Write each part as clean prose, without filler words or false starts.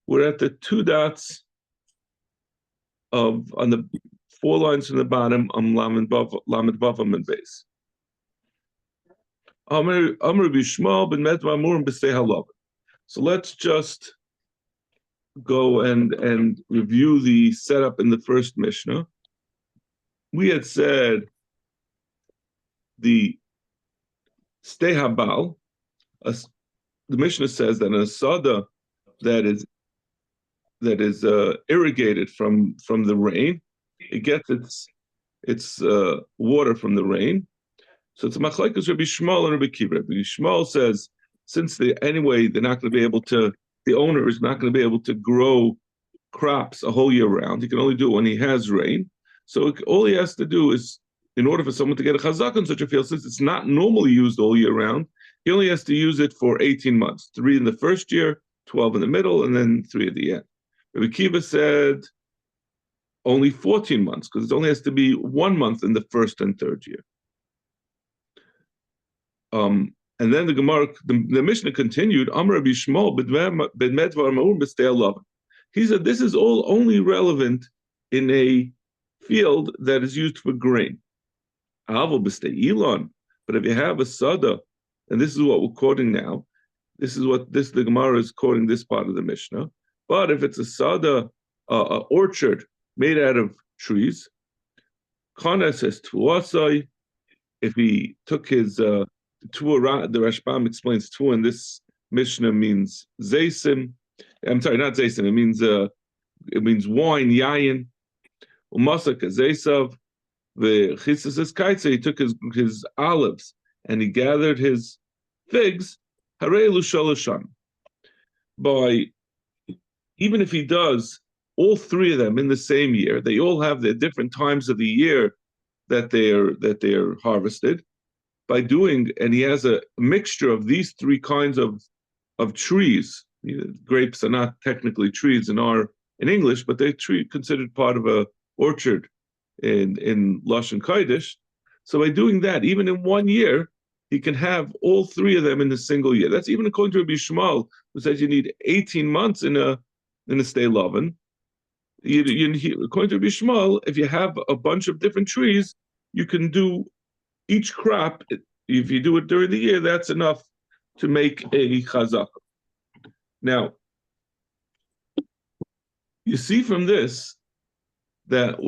We're at the two dots on the 4 lines from the bottom. Lamed Bava and base. So let's just go and review the setup in the first Mishnah. We had said the stay habal. The Mishnah says that an asada that is irrigated from the rain, it gets its water from the rain. So it's a machlekes Rabbi Shmuel and Rabbi Kiva. Rabbi Shmuel says since they're not going to be able to, the owner is not going to be able to grow crops a whole year round. He can only do it when he has rain. So all he has to do is, in order for someone to get a chazak in such a field, since it's not normally used all year round, he only has to use it for 18 months, 3 in the first year, 12 in the middle, and then 3 at the end. Rabbi Kiva said only 14 months, because it only has to be 1 month in the first and third year. And then the Gemara, the Mishnah continued, Amar Rabbi Shmuel, he said this is all only relevant in a field that is used for grain. But if you have a sada, and this is what we're quoting now, the Gemara is quoting this part of the Mishnah. But if it's a sada, an orchard made out of trees, Kana says tuasai. If he took his the Rashbam explains tuah in this Mishnah means zaysim. I'm sorry, not zaysim. It means wine, yayin. Umasak zaysav. The Chisus is kaitze. He took his olives and he gathered his figs. Harelu shalashan. By even if he does all 3 of them in the same year, they all have their different times of the year that they're harvested. By doing, and he has a mixture of these 3 kinds of trees. Grapes are not technically trees in English, but they're considered part of a orchard in Lashon Kodesh. So by doing that, even in 1 year, he can have all 3 of them in a single year. That's even according to Rabbi Shmuel, who says you need 18 months in a stay lovin. According to Rabbi Shmuel, if you have a bunch of different trees, you can do each crop. If you do it during the year, that's enough to make a chazak. Now, you see from this that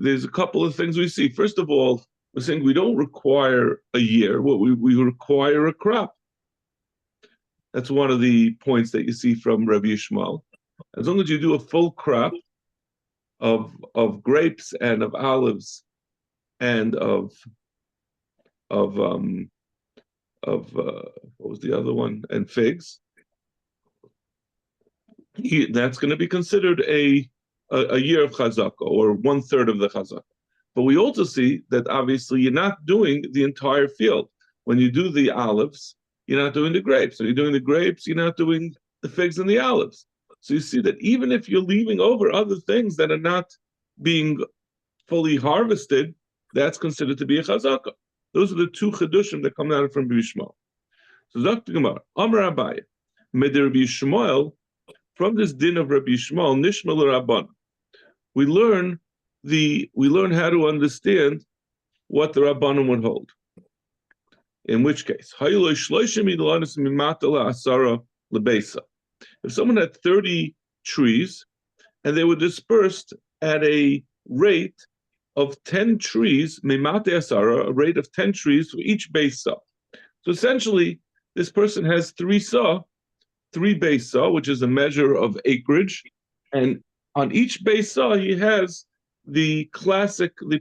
there's a couple of things we see. First of all, we're saying we don't require a year. We require a crop. That's one of the points that you see from Rabbi Yishmael. As long as you do a full crop of grapes and of olives and of what was the other one? And figs. That's going to be considered a year of chazaka, or 1/3 of the chazaka. But we also see that obviously you're not doing the entire field. When you do the olives, you're not doing the grapes. When you're doing the grapes, you're not doing the figs and the olives. So you see that even if you're leaving over other things that are not being fully harvested, that's considered to be a chazaka. Those are the 2 chedushim that come out from Rabbi Yishmael. So Dr. Gemara, Amar Abaye, Meder Rabbi Yishmael, from this din of Rabbi Yishmael, Nishmal Rabban, we learn how to understand what the Rabbanim would hold. In which case, if someone had 30 trees and they were dispersed at a rate of 10 trees, a rate of 10 trees for each base saw. So essentially, this person has 3 base saw, which is a measure of acreage, and on each base saw he has the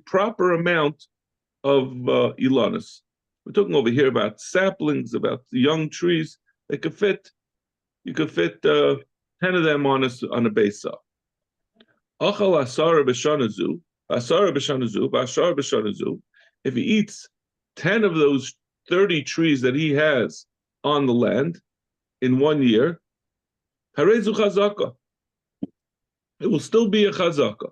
proper amount of ilanis. We're talking over here about saplings, about the young trees. You could fit 10 of them on a base saw. Achal asara b'shanazu, if he eats 10 of those 30 trees that he has on the land in 1 year, harezu chazaka. It will still be a chazaka.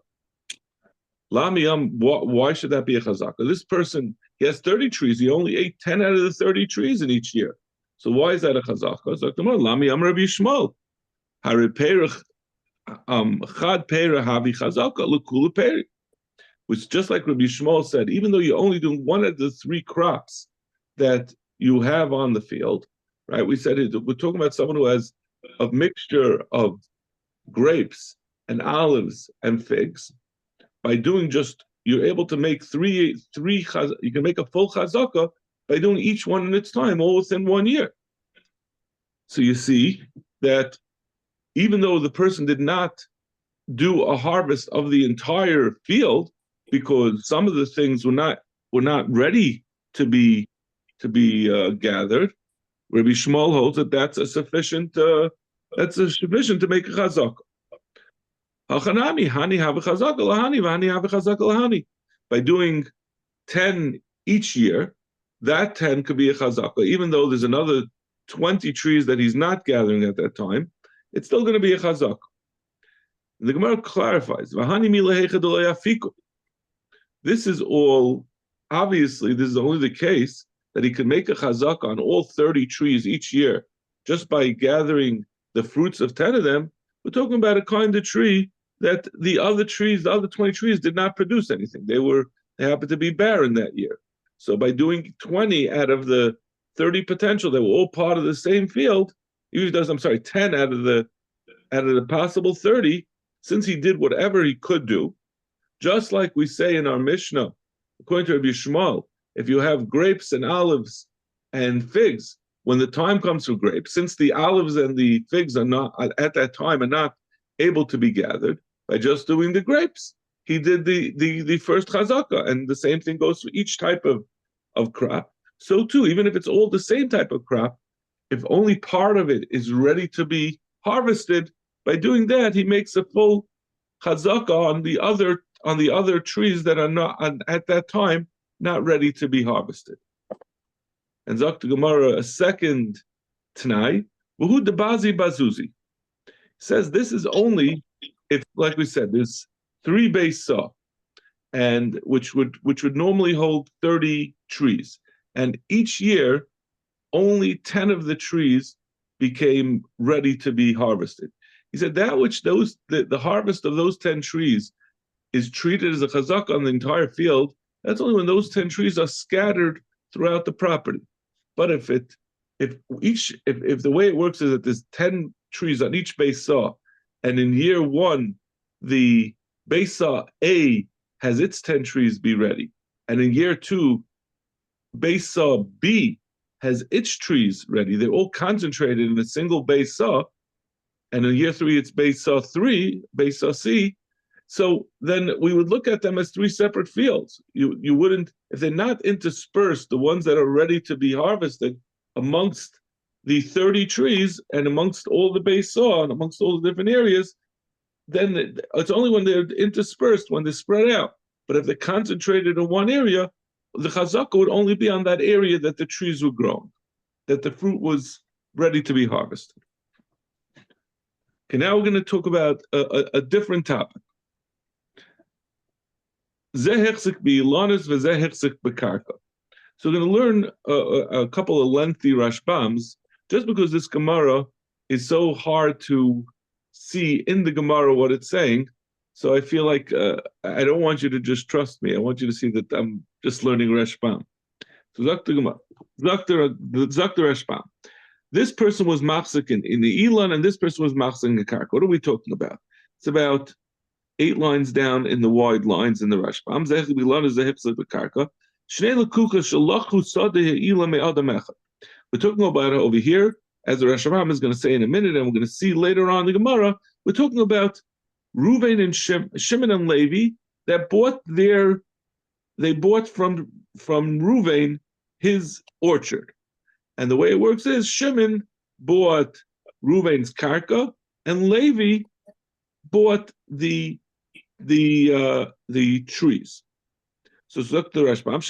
Why should that be a chazaka? This person, he has 30 trees. He only ate 10 out of the 30 trees in each year. So why is that a chazaka? It's like, Lami Am Rabbi Yishmael. Chad peri havi chazaka l'kula peri, which just like Rabbi Shmuel said, even though you're only doing one of the three crops that you have on the field, right? We said we're talking about someone who has a mixture of grapes and olives and figs. By doing just, you're able to make three. You can make a full chazaka by doing each one in its time, all within 1 year. So you see that even though the person did not do a harvest of the entire field, because some of the things were not ready to be gathered, Rabbi Shmuel holds that that's sufficient to make a chazaka. By doing 10 each year, that 10 could be a chazaka, even though there's another 20 trees that he's not gathering at that time, it's still going to be a chazaka. The Gemara clarifies, this is all, obviously, this is only the case that he could make a chazaka on all 30 trees each year just by gathering the fruits of 10 of them. We're talking about a kind of tree that the other 20 trees did not produce anything. They happened to be barren that year. So by doing 20 out of the 30 potential, they were all part of the same field. He does, 10 out of the possible 30, since he did whatever he could do, just like we say in our Mishnah, according to Rabbi Shmuel, if you have grapes and olives and figs, when the time comes for grapes, since the olives and the figs are not at that time are not able to be gathered, by just doing the grapes, he did the first chazaka, and the same thing goes for each type of crop. So too, even if it's all the same type of crop, if only part of it is ready to be harvested, by doing that, he makes a full chazaka on the other trees that are not at that time not ready to be harvested. And Zok the Gemara a second Tanai, V'hu debazi bazuzi, says this is only if, like we said, there's 3 base saw, and which would normally hold 30 trees, and each year only 10 of the trees became ready to be harvested. He said that which the harvest of those 10 trees is treated as a chazak on the entire field, that's only when those 10 trees are scattered throughout the property. But if the way it works is that there's 10 trees on each base saw, and in year 1, the base saw A has its 10 trees be ready, and in year 2, base saw B has its trees ready. They're all concentrated in a single base saw, and in year 3, it's base saw 3, base saw C. So then we would look at them as 3 separate fields. You wouldn't, if they're not interspersed, the ones that are ready to be harvested amongst the 30 trees and amongst all the base saw and amongst all the different areas, then it's only when they're interspersed, when they're spread out. But if they're concentrated in one area, the chazaka would only be on that area that the trees were grown, that the fruit was ready to be harvested. Okay, now we're going to talk about a different topic. So we're going to learn a couple of lengthy Rashbams, just because this Gemara is so hard to see in the Gemara what it's saying. So I feel like I don't want you to just trust me. I want you to see that I'm just learning Rashbam. So Zakta Gemara, Zakta Rashbam. This person was machzik in the Elon, and this person was machzik in the Karka. What are we talking about? It's about 8 lines down in the wide lines in the Rashbam. We're talking about it over here, as the Rashbam is going to say in a minute, and we're going to see later on in the Gemara. We're talking about Reuven and Shimon and Levi that they bought from Reuven his orchard. And the way it works is Shimon bought Reuven's karka, and Levi bought the trees. So Zok the Rashbam,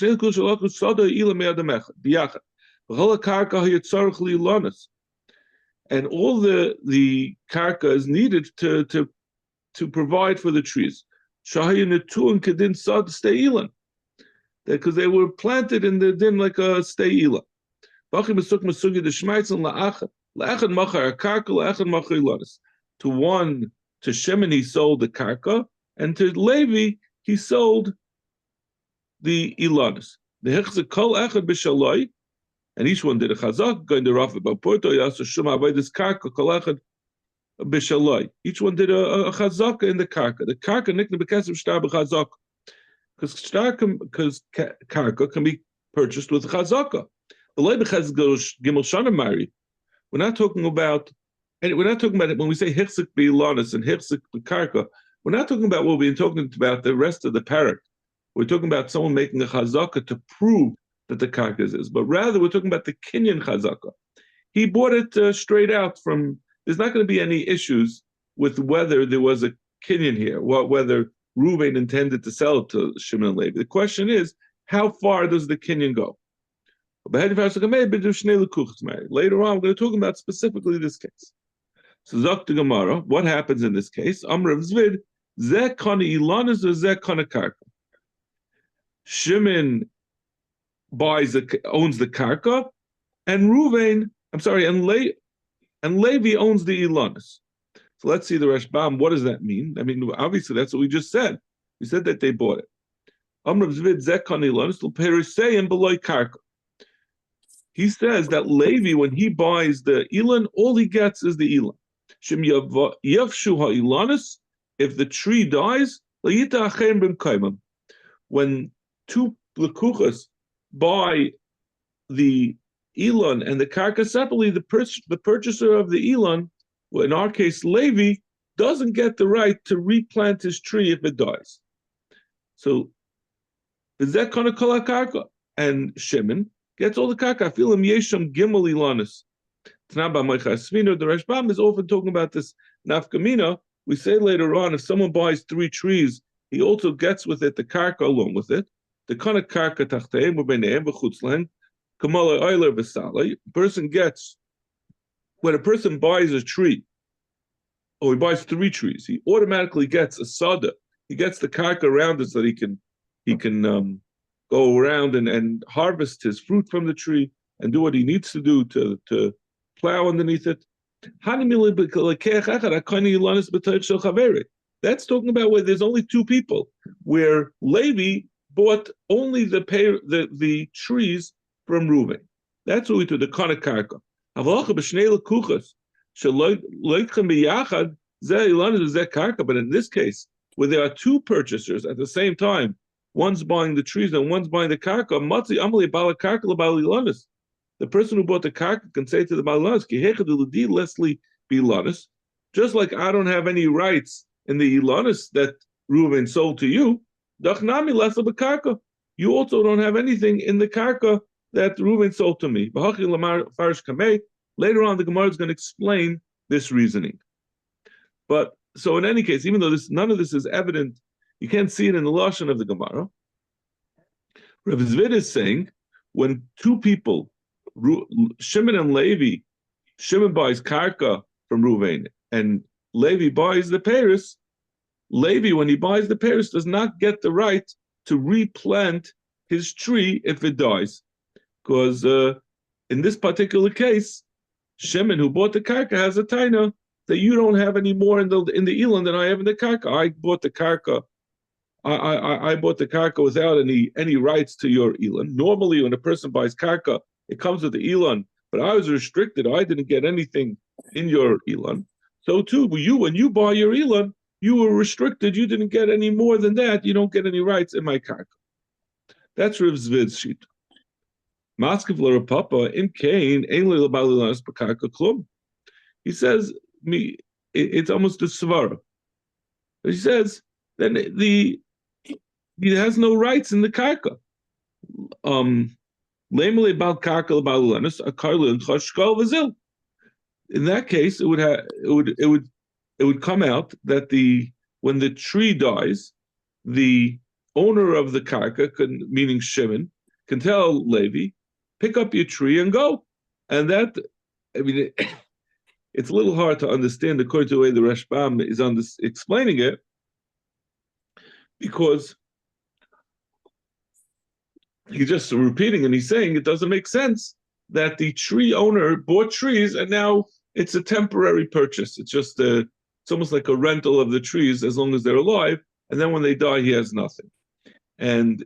and all the karka is needed to provide for the trees. Because they were planted in the din like a steila. To To Shimon, he sold the karka, and to Levi, he sold the ilanis. The hechzik kol echad b'shaloi, and each one did a chazak, going to Rafa Baporto, Yasu Shuma this karka kol echad b'shaloi. Each one did a chazaka in the karka. The karka nicknamed b'kesem shtar b'chazaka, because karka can be purchased with chazaka. We're not talking about, and we're not talking about it when we say hichzik b'ilanis and hichzik b'karka. We're not talking about what we've been talking about the rest of the parak. We're talking about someone making a chazaka to prove that the karka is, but rather we're talking about the kinyan chazaka. He bought it straight out from. There's not going to be any issues with whether there was a kinyan here, whether Reuven intended to sell it to Shimon and Levi. The question is, how far does the kinyan go? Later on, we're going to talk about specifically this case. So, Zok the Gemara, what happens in this case? Amrav Zvid, Zeh kana ilanis or Zeh kana karka. Shimon owns the karka, and Reuven, and Levi owns the ilanis. So let's see the Rashbam. What does that mean? I mean, obviously that's what we just said. We said that they bought it. Amrav Zvid, Zeh kana ilanis l'perisei below karka. He says that Levi, when he buys the Elan, all he gets is the Elan. Shem yavshu ha'Elanis, if the tree dies, when two lekuchas buy the Elan and the karka separately, the purchaser of the Elan, well, in our case Levi, doesn't get the right to replant his tree if it dies. So, is that kind of kol karka? And Shimon gets all the karka. Filim yesham gimel ilanis. Tnaba moichasmino. The Rashbam is often talking about this nafkamina. We say later on, if someone buys 3 trees, he also gets with it the karka along with it. The kind of karka tachteim u'beineim v'chutzlein kamalei oiler v'salei. Person gets, when a person buys a tree, or he buys 3 trees, he automatically gets a sada. He gets the karka around it so that he can go around and harvest his fruit from the tree and do what he needs to do to plow underneath it. That's talking about where there's only 2 people, where Levi bought only the trees from Reuven. That's what we do, the kana karka. But in this case, where there are 2 purchasers at the same time, one's buying the trees and one's buying the karka. The person who bought the karka can say to the balanas, just like I don't have any rights in the ilanis that Reuven sold to you, you also don't have anything in the karka that Reuven sold to me. Later on, the Gemara is going to explain this reasoning. But so in any case, even though none of this is evident, you can't see it in the lashon of the Gemara. Rav Zvid is saying when 2 people, Shimon and Levi, Shimon buys karka from Reuven and Levi buys the Paris. Levi, when he buys the Paris, does not get the right to replant his tree if it dies, because in this particular case, Shimon, who bought the karka, has a taina that you don't have any more in the elan than I have in the karka. I bought the karka. I bought the karka without any rights to your elan. Normally, when a person buys karka, it comes with the elan, but I was restricted. I didn't get anything in your elan. So too, when you buy your elan, you were restricted. You didn't get any more than that. You don't get any rights in my karka. That's Rav Zvid's sheet. Maskiv l'Rapapa in Cain ein l'balilanas b'karka klum. He says it's almost a svara. He says then he has no rights in the karka. In that case, it would come out that when the tree dies, the owner of the karka, meaning Shimon, can tell Levi, pick up your tree and go. And that, I mean, it's a little hard to understand according to the way the Rashbam is explaining it, because he's just repeating and he's saying it doesn't make sense that the tree owner bought trees and now it's a temporary purchase. It's just It's almost like a rental of the trees as long as they're alive, and then when they die, he has nothing. And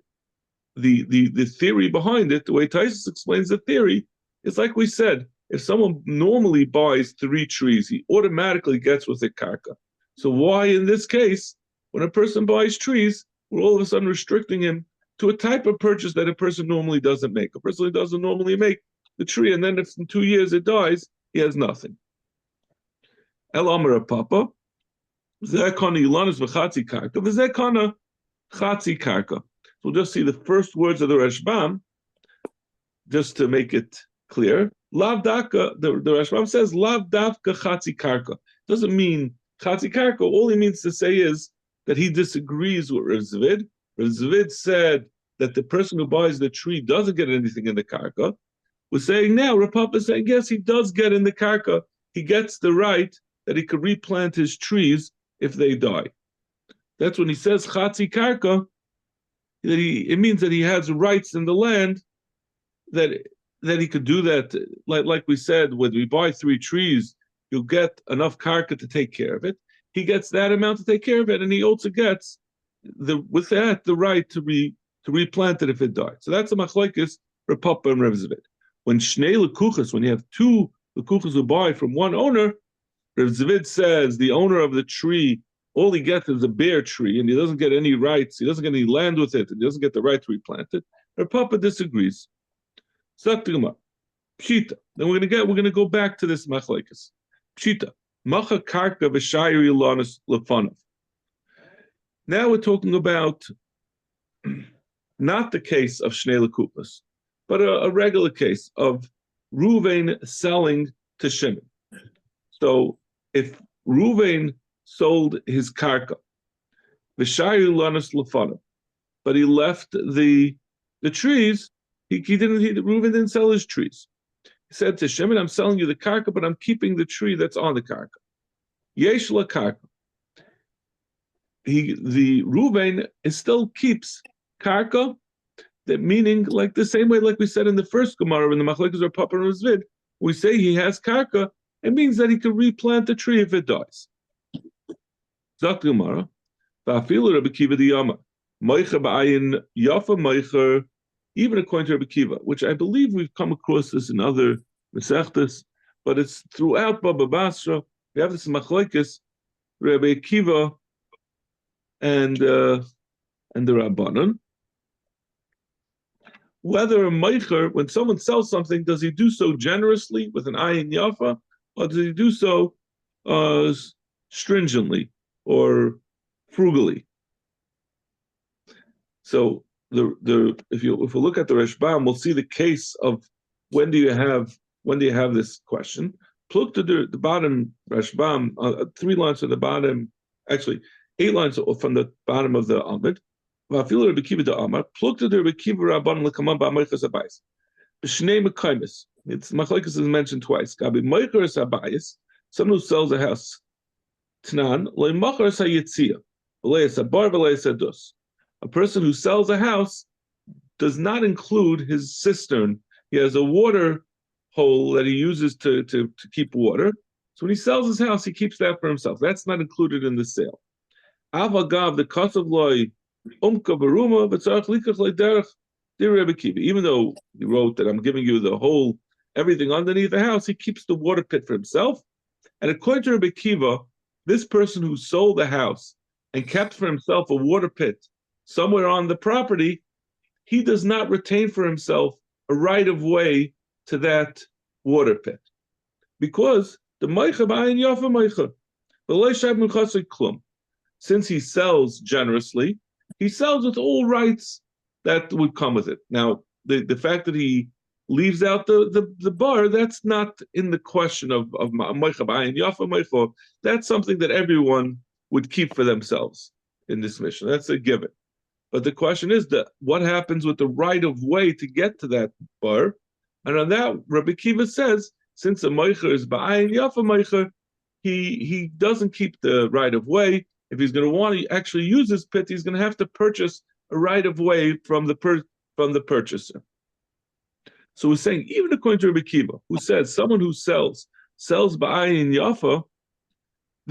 the theory behind it, the way Taisus explains the theory, is like we said, if someone normally buys 3 trees, he automatically gets with a karka. So why in this case, when a person buys trees, we're all of a sudden restricting him to a type of purchase that a person normally doesn't make. A person who doesn't normally make the tree, and then if in 2 years it dies, he has nothing. El Amar Papa, Zekana Ilanis v'chatzi karka, v'zekana chatzi karka. We'll just see the first words of the Rashbam, just to make it clear. Lav daka, the Rashbam says, Lav davka chatzi karka. Doesn't mean chatzi karka. All he means to say is that he disagrees with Rav Zvid. Rav Zvid said that the person who buys the tree doesn't get anything in the karka. We're saying now, Rav Papa is saying, yes, he does get in the karka. He gets the right that he could replant his trees if they die. That's when he says chatzi karka, that it means that he has rights in the land, that he could do that. Like we said, when we buy 3 trees, you'll get enough karka to take care of it. He gets that amount to take care of it, and he also gets with that the right to replant it if it died. So that's a machlokes for Papa and Rav Zvid. When shnei lekuchas, when you have 2 lekuchas who buy from one owner, Rav Zvid says the owner of the tree, all he gets is a bare tree, and he doesn't get any rights. He doesn't get any land with it, and he doesn't get the right to replant it. Rav Papa disagrees. Pshita. Then we're gonna go back to this machlokes. Pshita. Macha karka v'shayri lanas lefanav. Now we're talking about not the case of shnei lekupas, but a regular case of Ruvain selling to Shimon. So if Ruvain sold his karka, v'shayri lanas lefanav, but he left the trees. Reuven didn't sell his trees. He said to Shimon, I'm selling you the karka, but I'm keeping the tree that's on the karka. Yesh la karka. The Reuven still keeps karka, that meaning like the same way like we said in the first Gemara in the machlokes or Papa and Zvid, we say he has karka, it means that he can replant the tree if it dies. Zak Gemara, va'afilu Rabbi Kiva diyama, moicha ba'ayin yafa moicher, even according to Rabbi Kiva, which I believe we've come across this in other Masechtas, but it's throughout Bava Basra. We have this machlokes, Rabbi Kiva and the Rabbanon. Whether a meicher, when someone sells something, does he do so generously with an ayin yafa, or does he do so stringently or frugally? So if we look at the Rashbam, we'll see the case of when do you have this question. Pluk to the bottom Rashbam, 3 lines from the bottom, actually 8 lines from the bottom of the Amud. Va'afilu Rabbi Kiva da'amar, pluk to the Rabbi Kiva Rabban l'kamam ba'ameichas habayis. B'shnei mekaymis. It's machlokes is mentioned twice. Gabi meichas habayis, someone who sells a house. Tnan le'machar hayitzia, v'leis habar v'leis hadus. A person who sells a house does not include his cistern. He has a water hole that he uses to keep water. So when he sells his house, he keeps that for himself. That's not included in the sale. Avagav the kasav loy umka baruma v'tzarach likach leiderech dir Rebbe Kiva. Even though he wrote that I'm giving you the whole everything underneath the house, he keeps the water pit for himself. And according to Rebbe Kiva, this person who sold the house and kept for himself a water pit somewhere on the property, he does not retain for himself a right of way to that water pit, because the meicha b'ayin yafa meicha, since he sells generously, he sells with all rights that would come with it. Now, the fact that he leaves out the bar, that's not in the question of meicha b'ayin yafa meicha. That's something that everyone would keep for themselves in this mission. That's a given. But the question is that what happens with the right of way to get to that bar? And on that, Rabbi Kiva says, since a meicher is ba'ayin yafa meicher, he doesn't keep the right of way. If he's going to want to actually use his pit, he's going to have to purchase a right of way from the purchaser. So we're saying, even according to Rabbi Kiva, who says someone who sells ba'ayin yafa,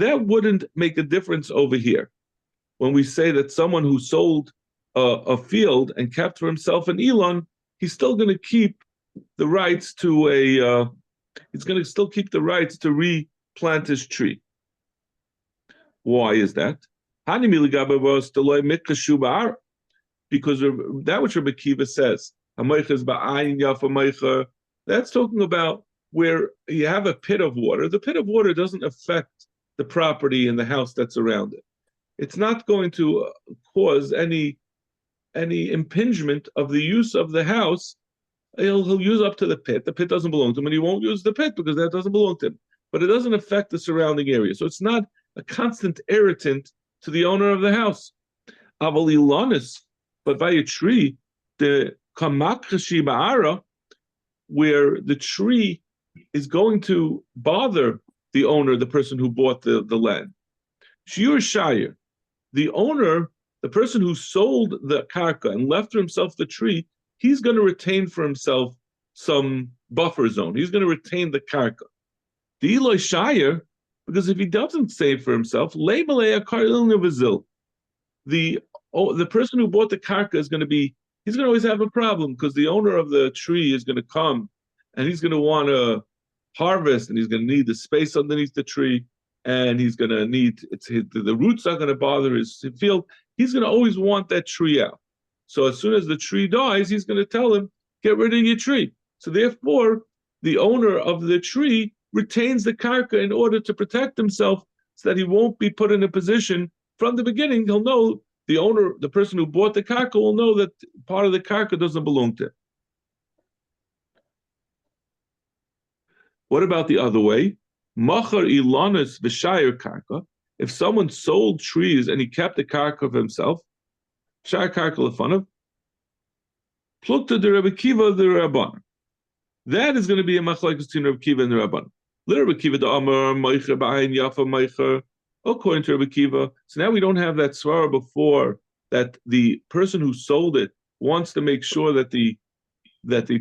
that wouldn't make a difference over here. When we say that someone who sold a field and kept for himself an Elon, he's still going to keep the rights to he's going to still keep the rights to replant his tree. Why is that? Because that which Rabbi Kiva says, that's talking about where you have a pit of water. The pit of water doesn't affect the property and the house that's around it. It's not going to cause any impingement of the use of the house. He'll use up to the pit. The pit doesn't belong to him, and he won't use the pit because that doesn't belong to him. But it doesn't affect the surrounding area. So it's not a constant irritant to the owner of the house. But by a tree, the kamakhashi ba'ara, where the tree is going to bother the owner, the person who bought the land. Shiur shayir, the owner, the person who sold the karka and left for himself the tree, he's going to retain for himself some buffer zone. He's going to retain the karka. The Eloi shayir, because if he doesn't save for himself, the person who bought the karka is going to be, he's going to always have a problem because the owner of the tree is going to come and he's going to want to harvest and he's going to need the space underneath the tree and he's going to need, the roots are going to bother his field. He's going to always want that tree out. So as soon as the tree dies, he's going to tell him, get rid of your tree. So therefore, the owner of the tree retains the karka in order to protect himself so that he won't be put in a position from the beginning. He'll know, the owner, the person who bought the karka will know that part of the karka doesn't belong to him. What about the other way? Machar ilanis v'shayir karka. If someone sold trees and he kept the karka of himself, shayir karka lefanav, plukta de Rebbe Kiva de Rabban. That is going to be a machlokes between Rebbe Kiva and the Rabban. Rebbe Kiva de Amar Meicher b'ayin Yafa Meicher. According to Rebbe Kiva, so now we don't have that svara before that the person who sold it wants to make sure that the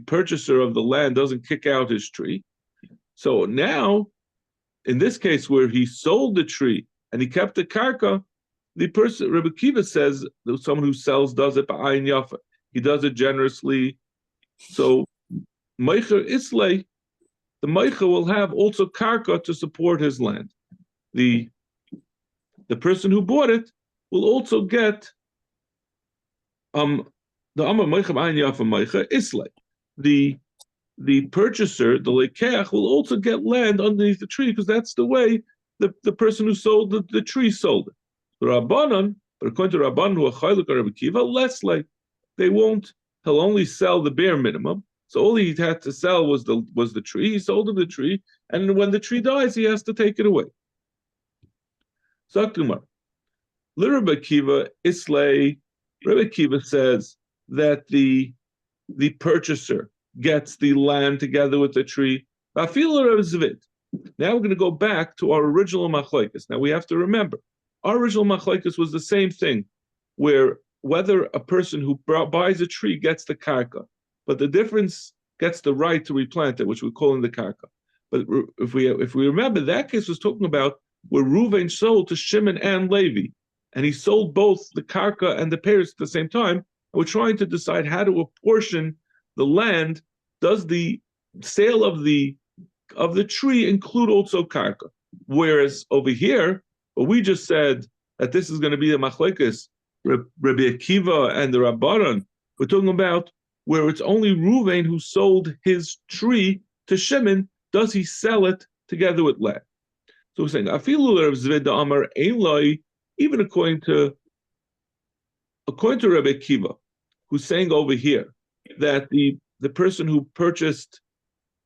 purchaser of the land doesn't kick out his tree. So now, in this case where he sold the tree and he kept the karka, the person, Rebbe Kiva says, that someone who sells does it b'ayin yafa. He does it generously. So Meicher Islay, the Meicher will have also karka to support his land. The person who bought it will also get the Amar Meicher b'ayin yafa Meicher Islay. The purchaser, the lekeach, will also get land underneath the tree because that's the way the person who sold the tree sold it. The Rabbanan, but according to Rabbanan who are chaylik or Rebbe Kiva, less like they won't. He'll only sell the bare minimum. So all he had to sell was the tree. He sold him the tree, and when the tree dies, he has to take it away. Zaktumar, Rebbe Kiva Islay. Rebbe Kiva says that the purchaser gets the land together with the tree. Now we're going to go back to our original machlokes. Now we have to remember, our original machlokes was the same thing, where whether a person who buys a tree gets the karka, but the difference gets the right to replant it, which we're calling the karka. But if we remember, that case was talking about where Reuven sold to Shimon and Levi, and he sold both the karka and the pears at the same time. And we're trying to decide how to apportion the land. Does the sale of the tree include also karka? Whereas over here, we just said that this is going to be the machlekes Rabbi Akiva and the Rabbanan. We're talking about where it's only Reuven who sold his tree to Shimon. Does he sell it together with land? So we're saying afilu Rav Zved Amar Ein, even according to Rabbi Akiva, who's saying over here that the person who purchased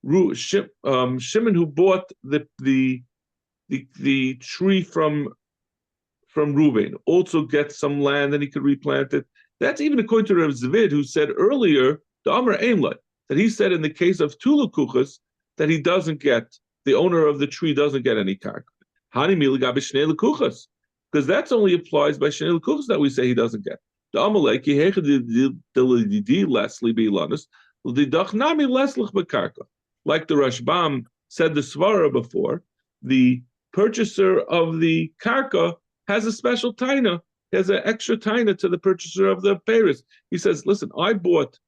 Shimon, who bought the tree from Reuven, also gets some land and he could replant it. That's even according to Rav Zvid, who said earlier the Amar Einlai, that he said in the case of Tulukuchas that he doesn't get, the owner of the tree doesn't get any karka. Hani miligabe shnei lekuchas, because that's only applies by shnei lekuchas that we say he doesn't get. The Amalek yehechad lastly be honest. Like the Rashbam said the Svara before, the purchaser of the karka has a special taina, has an extra taina to the purchaser of the peiros. He says, listen, I bought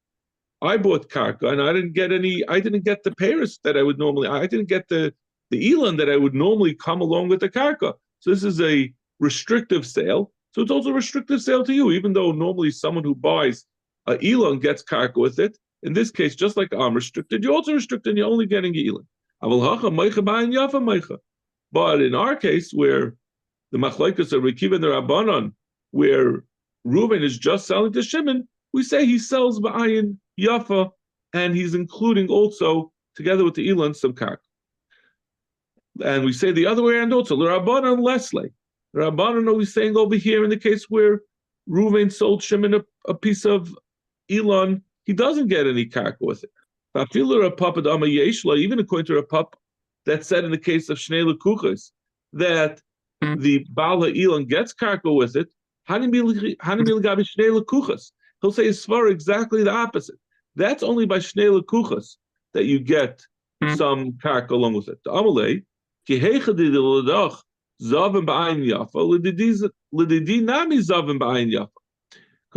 karka and I didn't get the peiros that I would normally, I didn't get the elan that I would normally come along with the karka. So this is a restrictive sale. So it's also a restrictive sale to you, even though normally someone who buys a elan gets karka with it. In this case, just like I'm restricted, you're also restricted, you're only getting elan. But in our case, where the machlokes of Rekiva and the Rabbanon, where Reuven is just selling to Shimon, we say he sells ba'ayin yafa, and he's including also, together with the elan, some karka. And we say the other way around also, the Rabbanon Leslie. The Rabbanon are saying over here in the case where Reuven sold Shimon a piece of elan, he doesn't get any karka with it. Even according to a pup that said in the case of Shnei Lekuchos that the Baal Elan gets karka with it, he'll say Svar exactly the opposite. That's only by Shnei Lekuchos that you get some karka along with it. Because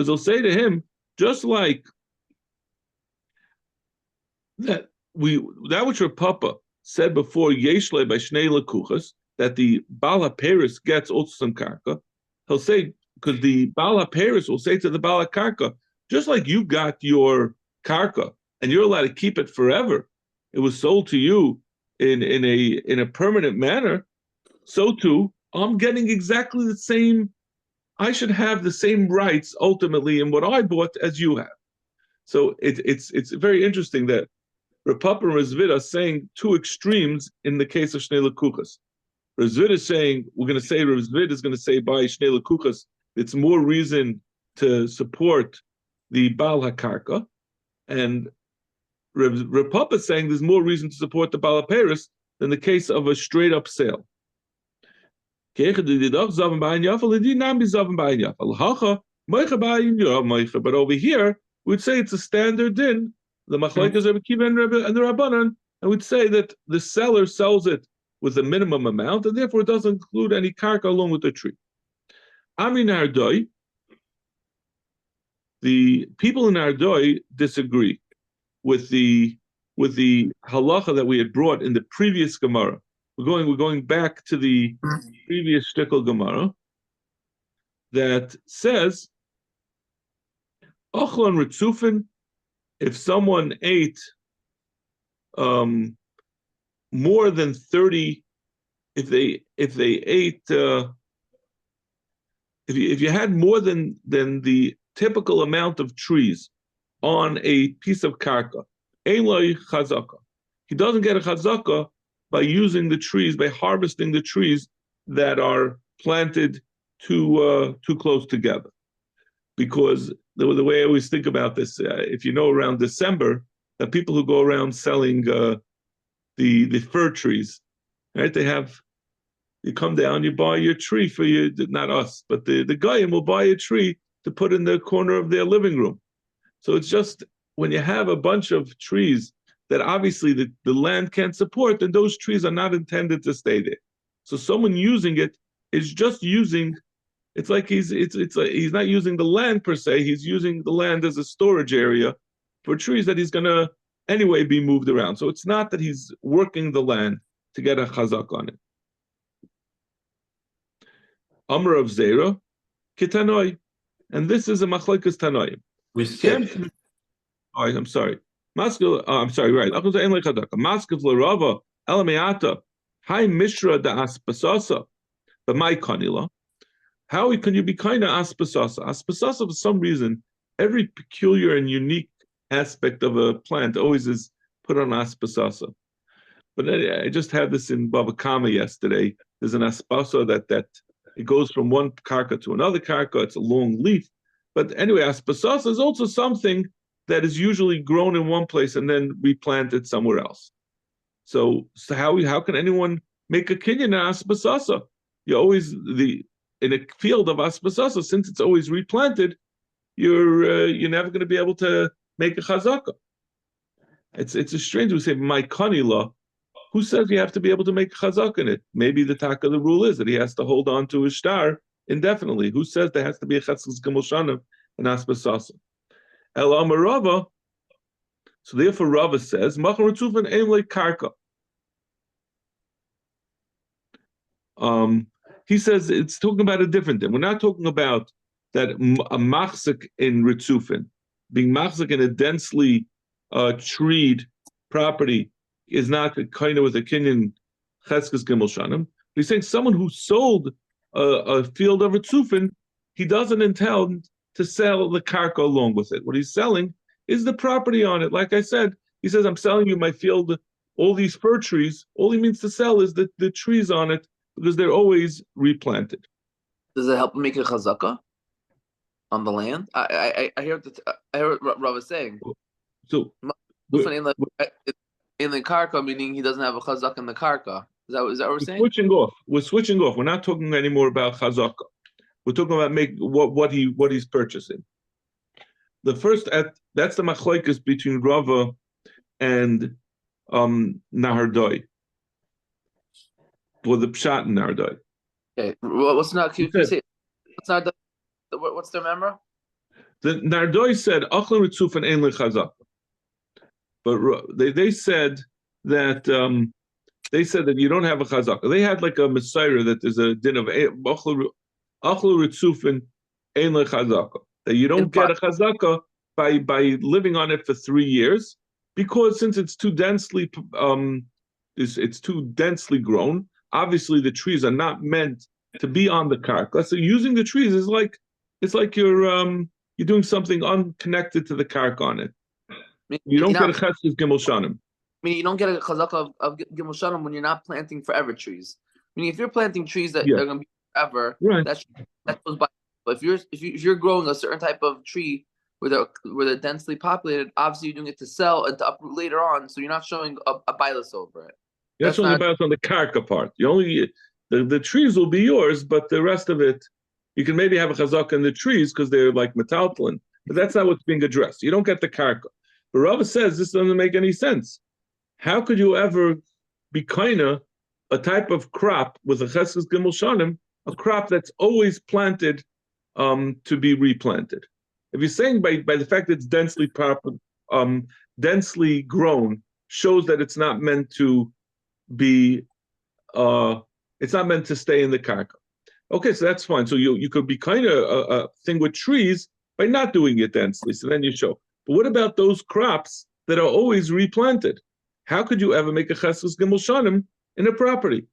they'll say to him, just like that which your Papa said before Yeshle by Shnei Lekuchos, that the Bala Paris gets also some karka. He'll say, because the Bala Paris will say to the Bala Karka, just like you got your karka and you're allowed to keep it forever, it was sold to you in a permanent manner, so too I'm getting exactly the same. I should have the same rights ultimately in what I bought as you have. So it's very interesting that Rav Papa and Rizvid are saying two extremes in the case of Shnei Lekuchos. Rizvid is saying, Rizvid is going to say by Shnei Lekuchos, it's more reason to support the Baal HaKarka, and Rav Papa is saying there's more reason to support the Baal HaPeres than the case of a straight up sale. But over here, we'd say it's a standard din. The machlokes of Akiva and the Rabbanan, and we'd say that the seller sells it with a minimum amount, and therefore it doesn't include any karka along with the tree. Amin Ardoi, the people in Ardoi disagree with the halacha that we had brought in the previous Gemara. We're going back to the previous shtickle Gemara that says, Ochlon Ritzufin, if someone ate more than 30, if you had more than the typical amount of trees on a piece of karka, Eloi chazaka. He doesn't get a chazaka by using the trees, by harvesting the trees that are planted too close together. Because the way I always think about this, if you know around December, the people who go around selling the fir trees, right? You come down, you buy your tree for you, not us, but the guy will buy a tree to put in the corner of their living room. So it's just when you have a bunch of trees that obviously the land can't support, then those trees are not intended to stay there. So someone using it is just using. It's like he's not using the land per se. He's using the land as a storage area for trees that he's gonna anyway be moved around. So it's not that he's working the land to get a chazak on it. Amr of Zera, Kitanoi, and this is a machlokes Tanoim. We skipped. I'm sorry. I'm sorry. Right. Maskav l'rava elameata hi mishra da aspasasa, but my kanila. How can you be kind of aspasasa? Aspasasa, for some reason, every peculiar and unique aspect of a plant always is put on aspasasa. But I just had this in Bava Kama yesterday. There's an aspasa that it goes from one karka to another karka. It's a long leaf. But anyway, aspasasa is also something that is usually grown in one place and then replanted somewhere else. So how can anyone make a kinyan in aspasasa? You always in a field of aspasasa, since it's always replanted, you're never going to be able to make a chazaka. It's a strange. We say my kanila, Who says you have to be able to make chazak in it? Maybe the taka the rule is that he has to hold on to his star indefinitely. Who says there has to be a chetzes gimel shanim and asbasasa? El Amar Rava. So therefore, Rava says machar ritzufin ein le karka. He says it's talking about a different thing. We're not talking about that a machzik in ritzufin, being machzik in a densely treed property is not kind of with a kinyan cheskes gimel shanim. He's saying someone who sold a field of ritzufin, he doesn't intend to sell the karka along with it. What he's selling is the property on it. Like I said, he says, I'm selling you my field, all these fir trees. All he means to sell is the trees on it because they're always replanted. Does it help make a chazaka on the land? I hear what Rav is saying. So in the karka, meaning he doesn't have a chazaka in the karka. Is that what we're saying? We're switching off. We're not talking anymore about chazaka. We're talking about what he's purchasing. The first that's the machlokes between Rava and Nahardoi, for the pshat in Nahardoi. Okay, what's not? Can you say what's not? What's the member? The Nahardoi said achlan ritzufin ein lechazak, but they said that you don't have a chazaka. They had like a messiah that there's a din of achlan ritzufin ein lechazaka, that you don't get a chazaka by living on it for 3 years, because since it's too densely it's too densely grown. Obviously, the trees are not meant to be on the karka. So using the trees is like you're doing something unconnected to the karka on it. You don't get a chesed gimel shanim. I mean, you don't get a chazaka of gimel shanim when you're not planting forever trees. I mean, if you're planting trees that are going to be forever, right, that goes by. But if you're growing a certain type of tree where they're densely populated, obviously you're doing it to sell and to uproot later on, so you're not showing a bilus over it. That's only about on the karka part. The trees will be yours, but the rest of it, you can maybe have a chazaka in the trees because they're like metaltalin, but that's not what's being addressed. You don't get the karka. But Rava says this doesn't make any sense. How could you ever be kinda a type of crop with a chesed gimel shanim, a crop that's always planted to be replanted? If you're saying by the fact that it's densely grown shows that it's not meant to be, it's not meant to stay in the karka. Okay, so that's fine. So you could be kind of a thing with trees by not doing it densely. So then you show. But what about those crops that are always replanted? How could you ever make a chesed gimel shanim in a property?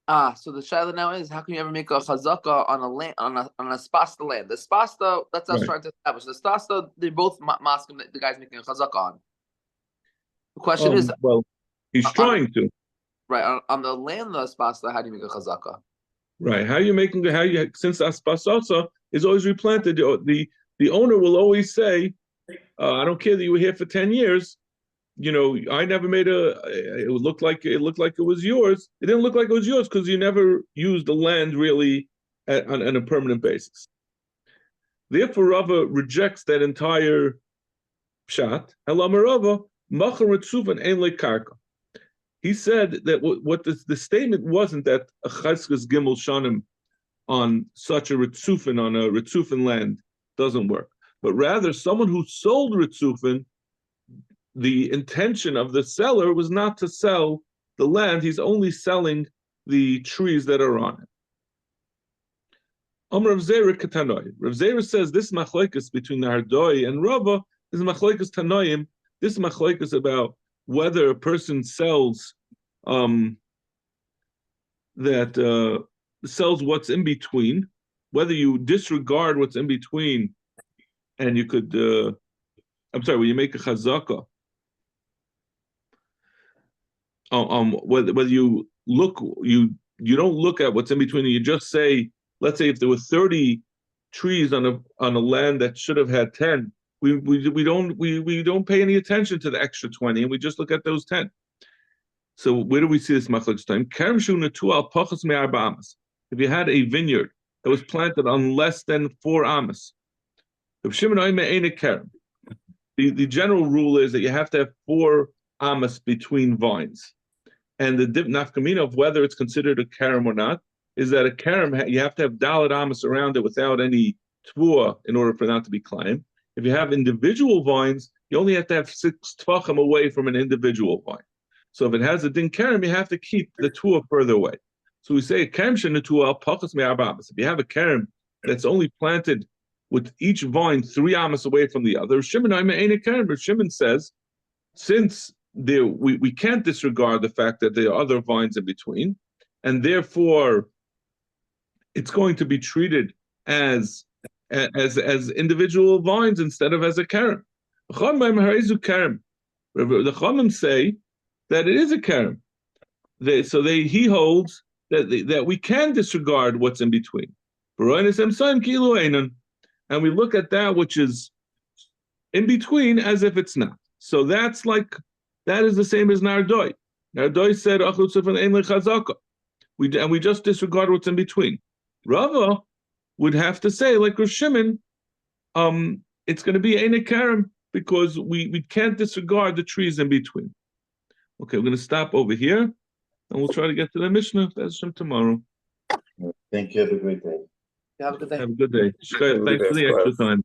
So the shaila now is, how can you ever make a chazaka on a land, on a spasta land? The spasta, that's what I was trying to establish. The spasta, they're both masking the guy's making a chazaka on. The question is, well, he's trying to. Right, on the land of the spasta, how do you make a chazaka? Right, since the spasta is always replanted, the owner will always say, I don't care that you were here for 10 years. I never made it looked like it was yours. It didn't look like it was yours because you never used the land really on a permanent basis. Therefore, Rava rejects that entire pshat. He said that what the statement wasn't that a cheskes gimel shanim on such a ritzufin, on a ritzufin land, doesn't work, but rather someone who sold ritzufin, the intention of the seller was not to sell the land, he's only selling the trees that are on it. Rav Zera says this machlokes between Nahardoi and Rava is machlokes tanoim. This machlokes about whether a person sells sells what's in between, whether you disregard what's in between, and you could when you make a chazaka, whether you don't look at what's in between, you just say, let's say if there were 30 trees on a land that should have had 10, we don't pay any attention to the extra 20, and we just look at those 10. So where do we see this machlokes time? If you had a vineyard that was planted on less than 4 amas, the general rule is that you have to have 4 amas between vines. And the nafkamina of whether it's considered a karam or not is that a karam, you have to have dalit amas around it without any tvua in order for it not to be climb. If you have individual vines, you only have to have 6 tvachim away from an individual vine. So if it has a din karam, you have to keep the tvua further away. So we say a karam shenetua al pachas me'arba'amas. If you have a karam that's only planted with each vine 3 amas away from the other, Shimon says, since we can't disregard the fact that there are other vines in between, and therefore it's going to be treated as individual vines instead of as a karam. The Chachamim say that it is a karam. He holds that we can disregard what's in between. And we look at that which is in between as if it's not. So that is the same as Nardoi. Nardoi said, we just disregard what's in between. Rava would have to say, like Rosh Shimon, it's going to be Ein Karam because we can't disregard the trees in between. Okay, we're going to stop over here, and we'll try to get to the Mishnah tomorrow. Thank you. Have a great day. Have a good day. Have a good day. Thanks for the extra time.